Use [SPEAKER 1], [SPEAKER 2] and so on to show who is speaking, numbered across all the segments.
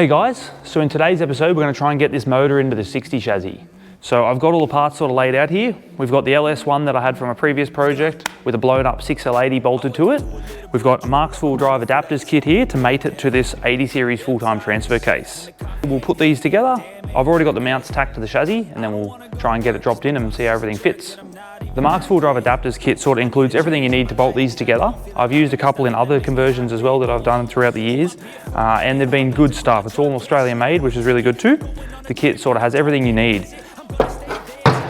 [SPEAKER 1] Hey guys, so in today's episode we're going to try and get this motor into the 60 chassis. So I've got all the parts sort of laid out here. We've got the LS1 that I had from a previous project with a blown up 6L80 bolted to it. We've got a Mark's full drive adapters kit here to mate it to this 80 series full-time transfer case. We'll put these together. I've already got the mounts tacked to the chassis and then we'll try and get it dropped in and see how everything fits. The Mark's full drive adapters kit sort of includes everything you need to bolt these together. I've used a couple in other conversions as well that I've done throughout the years, and they've been good stuff. It's all Australian made, which is really good too. The kit sort of has everything you need.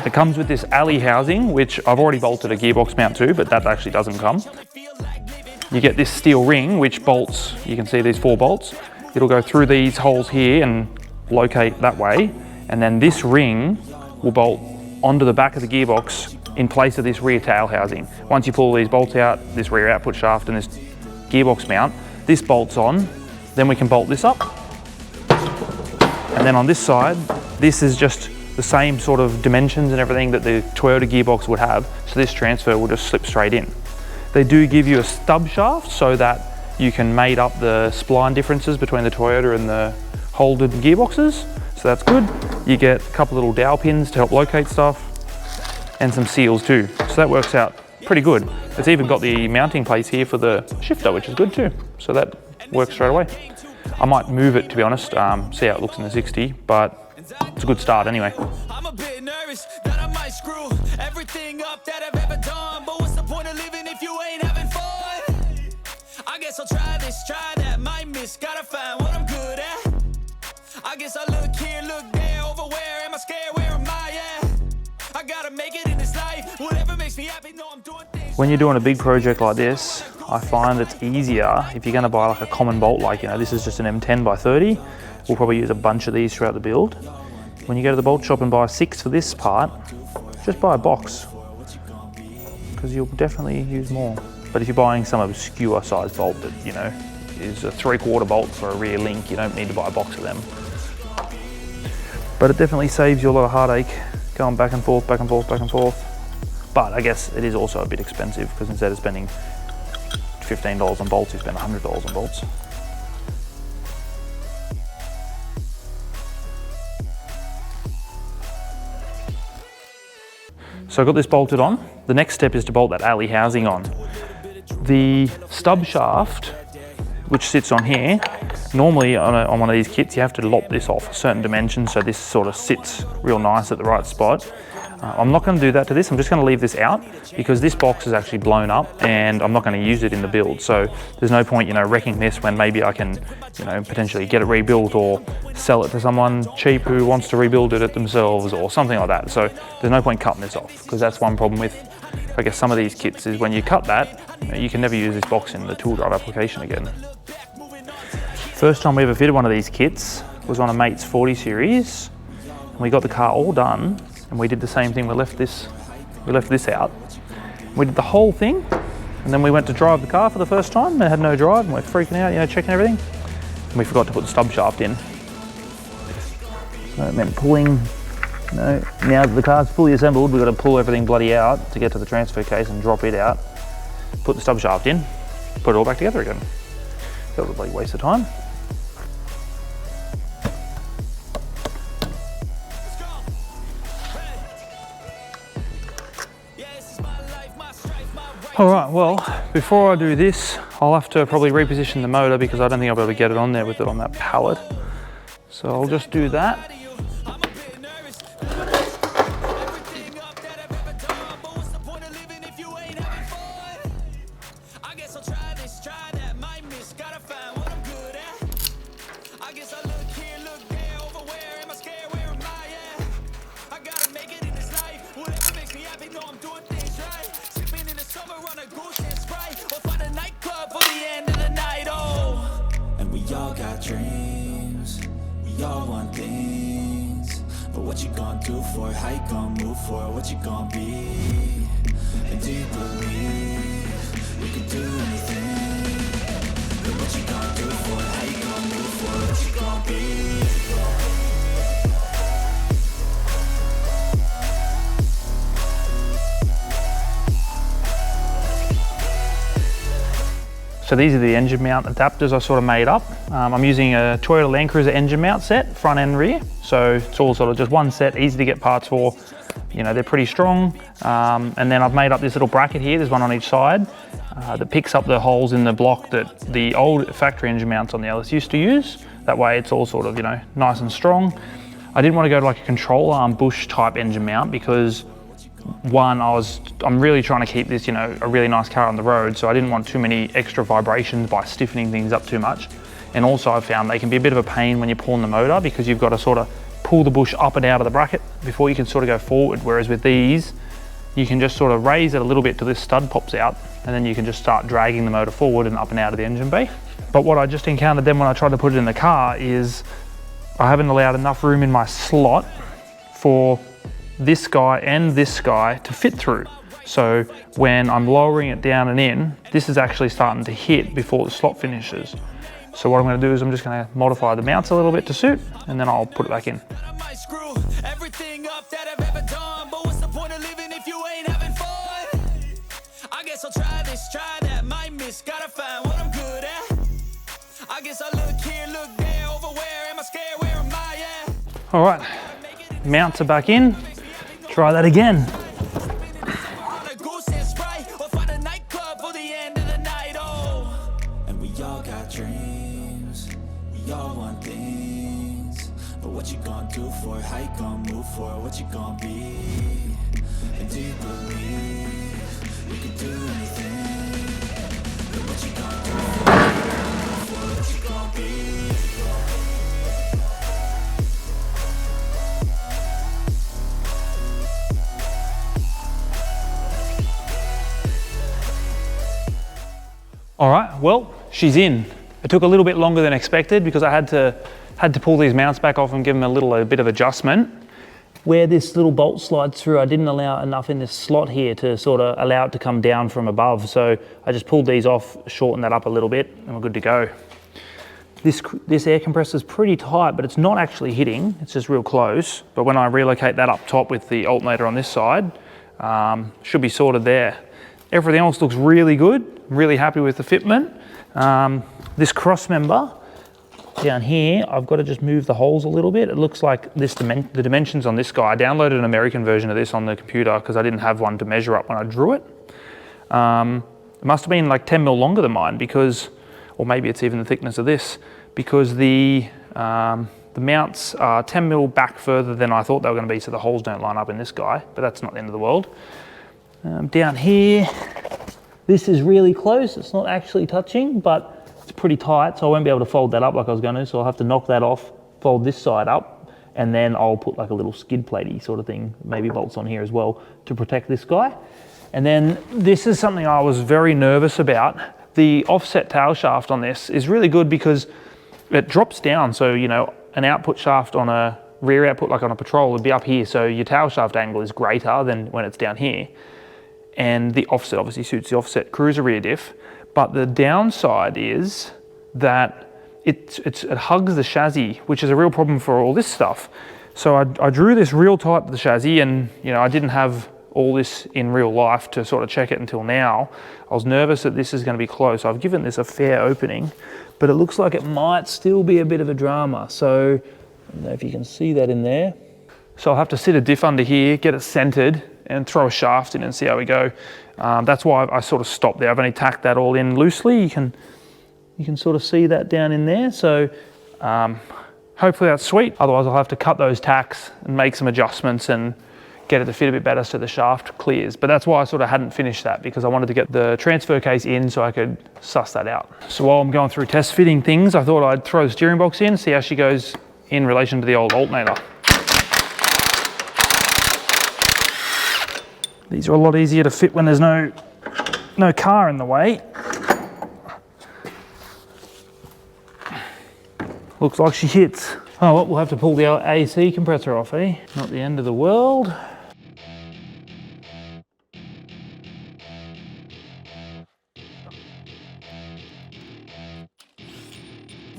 [SPEAKER 1] It comes with this alley housing, which I've already bolted a gearbox mount to, but that actually doesn't come. You get this steel ring, which bolts, you can see these 4 bolts. It'll go through these holes here and locate that way, and then this ring will bolt onto the back of the gearbox in place of this rear tail housing. Once you pull these bolts out, this rear output shaft and this gearbox mount, this bolts on, then we can bolt this up. And then on this side, this is just the same sort of dimensions and everything that the Toyota gearbox would have, so this transfer will just slip straight in. They do give you a stub shaft so that you can mate up the spline differences between the Toyota and the Holden gearboxes, so that's good. You get a couple little dowel pins to help locate stuff, and some seals too. So that works out pretty good. It's even got the mounting place here for the shifter, which is good too. So that works straight away. I might move it, to be honest, see how it looks in the 60, but it's a good start anyway.
[SPEAKER 2] I'm a bit nervous that I might screw everything up that I've ever done, but what's the point of living if you ain't having fun? I guess I'll try this, try that, might miss, gotta find what I'm good at. I guess I look here, look there, over where am I scared, where am I at? I gotta make it in this life, whatever makes me happy, know I'm doing things.
[SPEAKER 1] When you're doing a big project like this, I find it's easier if you're gonna buy like a common bolt, like, you know, this is just an M10 by 30. We'll probably use a bunch of these throughout the build. When you go to the bolt shop and buy 6 for this part, just buy a box, because you'll definitely use more. But if you're buying some obscure size bolt that, you know, is a 3/4 bolt for a rear link, you don't need to buy a box of them. But it definitely saves you a lot of heartache going back and forth, back and forth, back and forth. But I guess it is also a bit expensive, because instead of spending $15 on bolts, you spend $100 on bolts. So I got this bolted on. The next step is to bolt that alley housing on. The stub shaft, which sits on here, normally on one of these kits you have to lop this off a certain dimension so this sort of sits real nice at the right spot. I'm not going to do that to this, I'm just going to leave this out because this box is actually blown up and I'm not going to use it in the build, so there's no point, you know, wrecking this when maybe I can, you know, potentially get it rebuilt or sell it to someone cheap who wants to rebuild it themselves or something like that. So there's no point cutting this off, because that's one problem with, I guess, some of these kits is when you cut that, you know, you can never use this box in the tool drive application again. First time we ever fitted one of these kits was on a mate's 40 series, and we got the car all done, and we did the same thing. We left this out. We did the whole thing, and then we went to drive the car for the first time, and it had no drive, and we're freaking out, you know, checking everything, and we forgot to put the stub shaft in. So it meant pulling, you know, now that the car's fully assembled, we've got to pull everything bloody out to get to the transfer case and drop it out, put the stub shaft in, put it all back together again. That was a bloody waste of time. Alright, well, before I do this, I'll have to probably reposition the motor because I don't think I'll be able to get it on there with it on that pallet. So I'll just do that.
[SPEAKER 2] We all got dreams, we all want things, but what you gonna do for it, how you gonna move for it, what you gonna be, and do you believe you can do anything, but what you gonna do for it, how you gonna move for it, what you gonna be.
[SPEAKER 1] So these are the engine mount adapters I sort of made up. I'm using a Toyota Land Cruiser engine mount set, front and rear. So it's all sort of just one set, easy to get parts for. You know, they're pretty strong. And then I've made up this little bracket here, there's one on each side, that picks up the holes in the block that the old factory engine mounts on the LS used to use. That way it's all sort of, you know, nice and strong. I didn't want to go to like a control arm bush type engine mount because one, I'm really trying to keep this, you know, a really nice car on the road, so I didn't want too many extra vibrations by stiffening things up too much. And also I found they can be a bit of a pain when you're pulling the motor because you've got to sort of pull the bush up and out of the bracket before you can sort of go forward, whereas with these, you can just sort of raise it a little bit till this stud pops out, and then you can just start dragging the motor forward and up and out of the engine bay. But what I just encountered then when I tried to put it in the car is I haven't allowed enough room in my slot for this guy and this guy to fit through. So when I'm lowering it down and in, this is actually starting to hit before the slot finishes. So what I'm going to do is I'm just going to modify the mounts a little bit to suit, and then I'll put it back in.
[SPEAKER 2] Everything up that I've ever done, but what's the point of living if you ain't having fun? I guess I'll try this, try that, might miss, gotta find what I'm good at. I guess I look here, look there, over where am I scared, where am I at?
[SPEAKER 1] All right, mounts are back in. Try that again.
[SPEAKER 2] And we all got dreams, we all want things, but what you gonna do for it? How you gonna move for it? What you gonna be? And do you believe you can do anything? But what you gonna do for it? What you gonna be?
[SPEAKER 1] All right, well, she's in. It took a little bit longer than expected because I had to pull these mounts back off and give them a bit of adjustment. Where this little bolt slides through, I didn't allow enough in this slot here to sort of allow it to come down from above. So I just pulled these off, shortened that up a little bit, and we're good to go. This air compressor is pretty tight, but it's not actually hitting. It's just real close. But when I relocate that up top with the alternator on this side, should be sorted there. Everything else looks really good. I'm really happy with the fitment. This cross member down here, I've got to just move the holes a little bit. It looks like the dimensions on this guy, I downloaded an American version of this on the computer because I didn't have one to measure up when I drew it. It must have been like 10 mil longer than mine because, or maybe it's even the thickness of this, because the mounts are 10 mil back further than I thought they were going to be, so the holes don't line up in this guy, but that's not the end of the world. Down here, this is really close. It's not actually touching, but it's pretty tight, so I won't be able to fold that up like I was going to, so I'll have to knock that off, fold this side up, and then I'll put like a little skid platey sort of thing, maybe bolts on here as well to protect this guy. And then this is something I was very nervous about. The offset tail shaft on this is really good because it drops down, so you know, an output shaft on a rear output like on a Patrol would be up here, so your tail shaft angle is greater than when it's down here. And the offset obviously suits the offset cruiser rear diff, but the downside is that it hugs the chassis, which is a real problem for all this stuff. So I drew this real tight to the chassis, and you know, I didn't have all this in real life to sort of check it until now. I was nervous that this is going to be close. I've given this a fair opening, but it looks like it might still be a bit of a drama. So I don't know if you can see that in there. So I'll have to sit a diff under here, get it centered, and throw a shaft in and see how we go. That's why I sort of stopped there. I've only tacked that all in loosely. You can sort of see that down in there. So hopefully that's sweet. Otherwise I'll have to cut those tacks and make some adjustments and get it to fit a bit better so the shaft clears. But that's why I sort of hadn't finished that, because I wanted to get the transfer case in so I could suss that out. So while I'm going through test fitting things, I thought I'd throw the steering box in, see how she goes in relation to the old alternator. These are a lot easier to fit when there's no car in the way. Looks like she hits. Oh, well, we'll have to pull the AC compressor off, eh? Not the end of the world.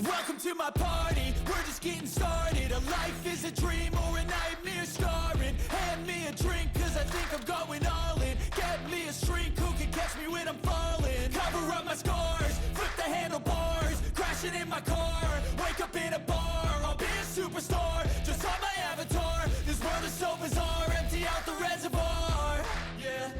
[SPEAKER 2] Welcome to my party, we're just getting started. A life is a dream or a nightmare starring. Hand me a drink, cause I think I'm going all in. Get me a shrink who can catch me when I'm falling. Cover up my scars, flip up in a bar, I'll be a superstar, just on my avatar. This world is so bizarre, empty out the reservoir. Yeah,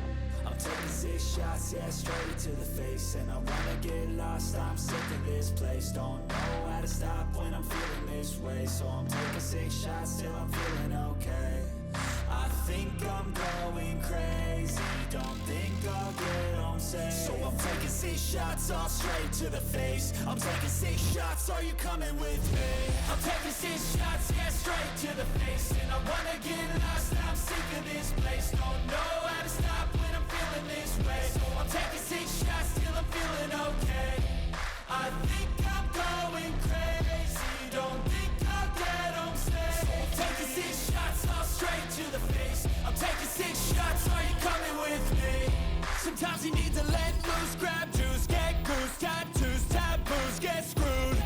[SPEAKER 2] I'm taking 6 shots, yeah, straight to the face. And I wanna get lost, I'm sick of this place. Don't know how to stop when I'm feeling this way. So I'm taking 6 shots till I'm feeling okay. I think I'm going crazy, don't think I'll get home safe. So I'm taking 6 shots all straight to the face. I'm taking 6 shots, are you coming with me? I'm taking 6 shots, yeah, straight to the face. And I wanna get lost, I'm sick of this place. Don't know how to stop when I'm feeling this way. So I'm taking 6 shots till I'm feeling okay. I think I'm going crazy, don't think I'll get home safe. So I'm taking 6 shots all straight to the face. I'm taking 6 shots, are you coming with me? Sometimes you need to let loose, grab juice, get goose, tattoos, taboos, get screwed.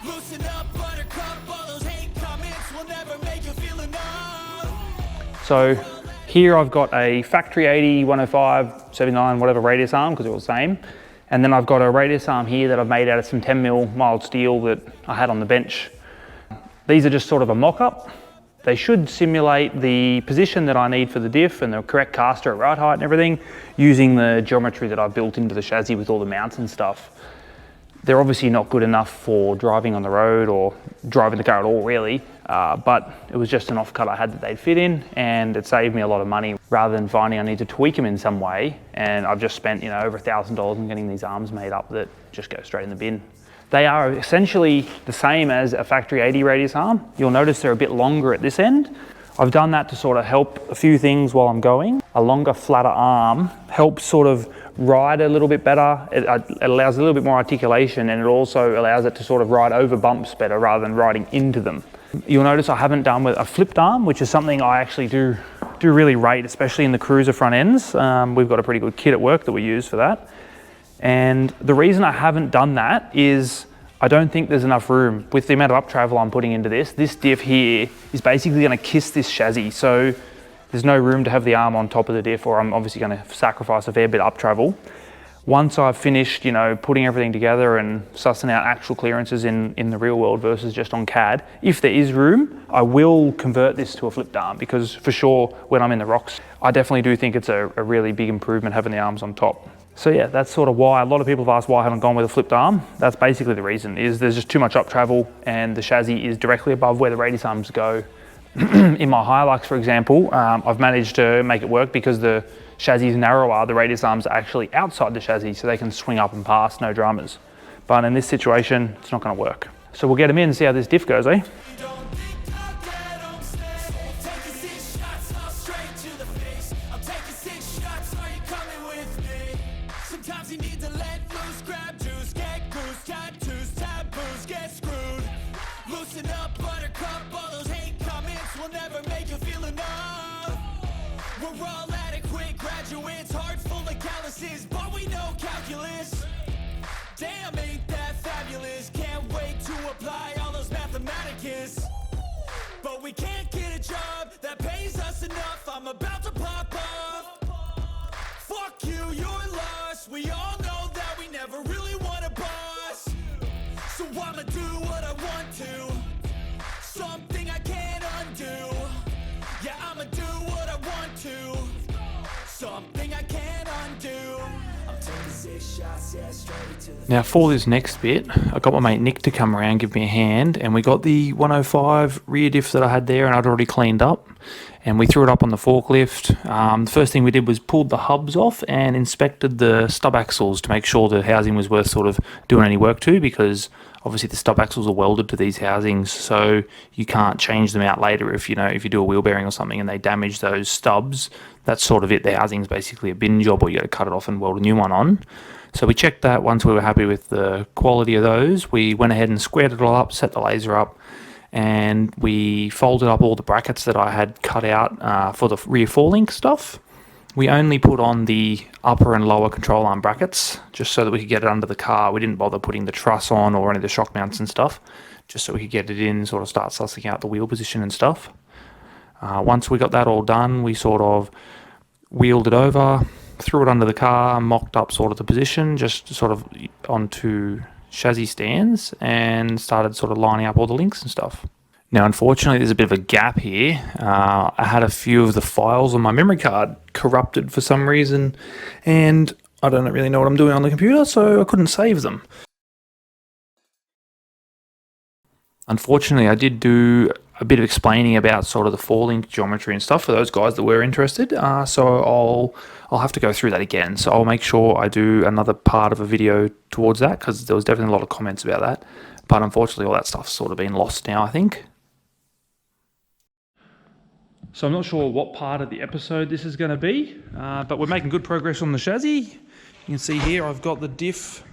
[SPEAKER 2] Loosen up, buttercup, all those hate comments will never make you feel enough.
[SPEAKER 1] So here I've got a factory 80, 105, 79, whatever radius arm, because they're all the same. And then I've got a radius arm here that I've made out of some 10mm mild steel that I had on the bench. These are just sort of a mock-up. They should simulate the position that I need for the diff and the correct caster at right height and everything, using the geometry that I've built into the chassis with all the mounts and stuff. They're obviously not good enough for driving on the road or driving the car at all, really, but it was just an offcut I had that they'd fit in, and it saved me a lot of money rather than finding I need to tweak them in some way. And I've just spent, over $1,000 on getting these arms made up that just go straight in the bin. They are essentially the same as a factory 80 radius arm. You'll notice they're a bit longer at this end. I've done that to sort of help a few things while I'm going. A longer, flatter arm helps sort of ride a little bit better. It allows a little bit more articulation, and it also allows it to sort of ride over bumps better rather than riding into them. You'll notice I haven't done with a flipped arm, which is something I actually do really rate, especially in the cruiser front ends. We've got a pretty good kit at work that we use for that. And the reason I haven't done that is I don't think there's enough room. With the amount of up travel I'm putting into this diff here is basically gonna kiss this chassis. So there's no room to have the arm on top of the diff, or I'm obviously gonna sacrifice a fair bit of up travel. Once I've finished, putting everything together and sussing out actual clearances in the real world versus just on CAD, if there is room, I will convert this to a flipped arm, because for sure, when I'm in the rocks, I definitely do think it's a really big improvement having the arms on top. So yeah, that's sort of why a lot of people have asked why I haven't gone with a flipped arm. That's basically the reason, is there's just too much up travel and the chassis is directly above where the radius arms go. In my Hilux, for example, I've managed to make it work because the chassis is narrower, the radius arms are actually outside the chassis, so they can swing up and pass, no dramas. But in this situation, it's not gonna work. So we'll get them in and see how this diff goes, eh?
[SPEAKER 2] We're all adequate graduates, heart full of calluses, but we know calculus. Damn, ain't that fabulous? Can't wait to apply all those mathematicus. But we can't get a job that pays us enough. I'm about to pop off. Fuck you, you're lost. We all know that we never really want a boss. So I'ma do what I want to. Something I can't undo. Yeah, I'ma do what I want to. Something I can't undo. I'm taking 6 shots, yeah, straight to the...
[SPEAKER 1] Now for this next bit, I got my mate Nick to come around, give me a hand, and we got the 105 rear diff that I had there and I'd already cleaned up, and we threw it up on the forklift. The first thing we did was pulled the hubs off and inspected the stub axles to make sure the housing was worth sort of doing any work to, because obviously the stub axles are welded to these housings, so you can't change them out later if you do a wheel bearing or something and they damage those stubs. That's sort of it. The housing's basically a bin job, or you got to cut it off and weld a new one on. So we checked that. Once we were happy with the quality of those, we went ahead and squared it all up, set the laser up, and we folded up all the brackets that I had cut out for the rear four-link stuff. We only put on the upper and lower control arm brackets just so that we could get it under the car. We didn't bother putting the truss on or any of the shock mounts and stuff, just so we could get it in and sort of start sussing out the wheel position and stuff. Once we got that all done, we sort of wheeled it over, threw it under the car, mocked up sort of the position, just sort of onto chassis stands and started sort of lining up all the links and stuff. Now, unfortunately, there's a bit of a gap here. I had a few of the files on my memory card corrupted for some reason, and I don't really know what I'm doing on the computer, so I couldn't save them. Unfortunately, I did do a bit of explaining about sort of the four-link geometry and stuff for those guys that were interested, so I'll have to go through that again. So I'll make sure I do another part of a video towards that, because there was definitely a lot of comments about that. But unfortunately, all that stuff's sort of been lost now, I think. So I'm not sure what part of the episode this is going to be, but we're making good progress on the chassis. You can see here I've got the diff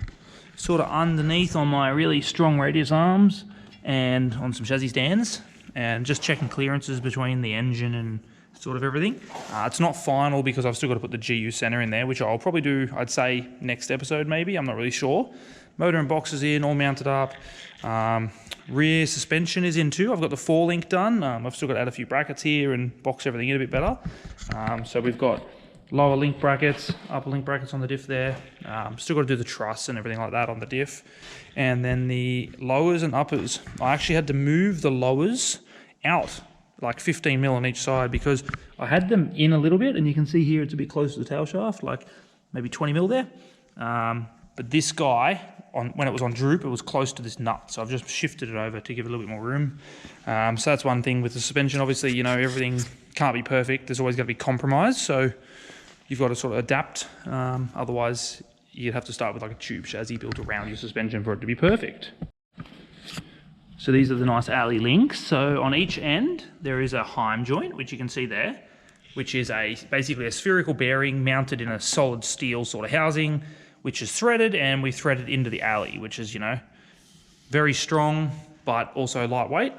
[SPEAKER 1] sort of underneath on my really strong radius arms and on some chassis stands, and just checking clearances between the engine and sort of everything. It's not final because I've still got to put the GU center in there, which I'll probably do, I'd say, next episode maybe. I'm not really sure. Motor and boxes in, all mounted up. Rear suspension is in too. I've got the 4-link done. I've still got to add a few brackets here and box everything in a bit better. So we've got lower link brackets, upper link brackets on the diff there. Still got to do the truss and everything like that on the diff. And then the lowers and uppers. I actually had to move the lowers out like 15 mil on each side because I had them in a little bit, and you can see here it's a bit close to the tail shaft, like maybe 20 mil there. But this guy, when it was on droop, it was close to this nut, so I've just shifted it over to give it a little bit more room. So that's one thing with the suspension. Obviously, you know, everything can't be perfect. There's always got to be compromise, so you've got to sort of adapt. Otherwise, you'd have to start with like a tube chassis built around your suspension for it to be perfect. So these are the nice alley links. So on each end, there is a heim joint, which you can see there, which is basically a spherical bearing mounted in a solid steel sort of housing, which is threaded, and we thread it into the alley, which is, you know, very strong, but also lightweight.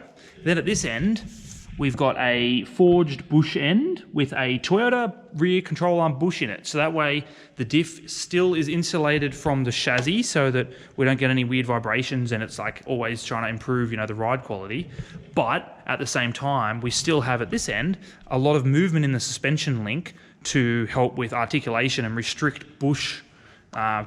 [SPEAKER 1] Then at this end, we've got a forged bush end with a Toyota rear control arm bush in it. So that way the diff still is insulated from the chassis so that we don't get any weird vibrations, and it's like always trying to improve, you know, the ride quality. But at the same time, we still have at this end a lot of movement in the suspension link to help with articulation and restrict bush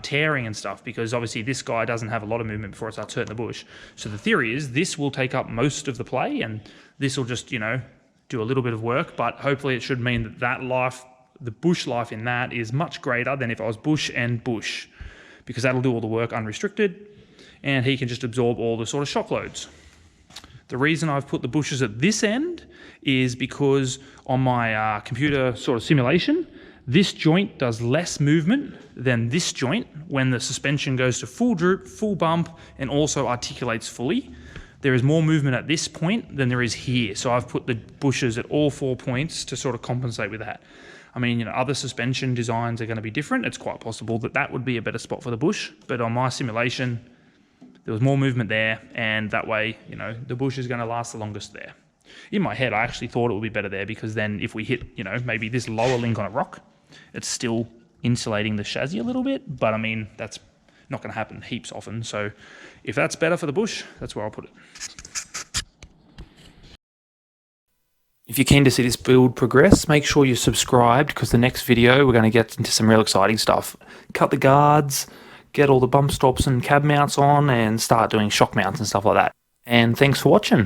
[SPEAKER 1] tearing and stuff, because obviously this guy doesn't have a lot of movement before it starts hurting the bush. So the theory is this will take up most of the play, and this will just, you know, do a little bit of work, but hopefully it should mean that life, the bush life in that, is much greater than if I was bush and bush, because that'll do all the work unrestricted, and he can just absorb all the sort of shock loads. The reason I've put the bushes at this end is because on my computer sort of simulation, this joint does less movement than this joint when the suspension goes to full droop, full bump, and also articulates fully. There is more movement at this point than there is here. So I've put the bushes at all 4 points to sort of compensate with that. I mean, you know, other suspension designs are going to be different. It's quite possible that that would be a better spot for the bush. But on my simulation, there was more movement there, and that way, you know, the bush is going to last the longest there. In my head, I actually thought it would be better there, because then if we hit, you know, maybe this lower link on a rock, it's still insulating the chassis a little bit, but I mean, that's not going to happen heaps often. So if that's better for the bush, that's where I'll put it. If you're keen to see this build progress, make sure you're subscribed, because the next video we're going to get into some real exciting stuff. Cut the guards, get all the bump stops and cab mounts on, and start doing shock mounts and stuff like that. And thanks for watching.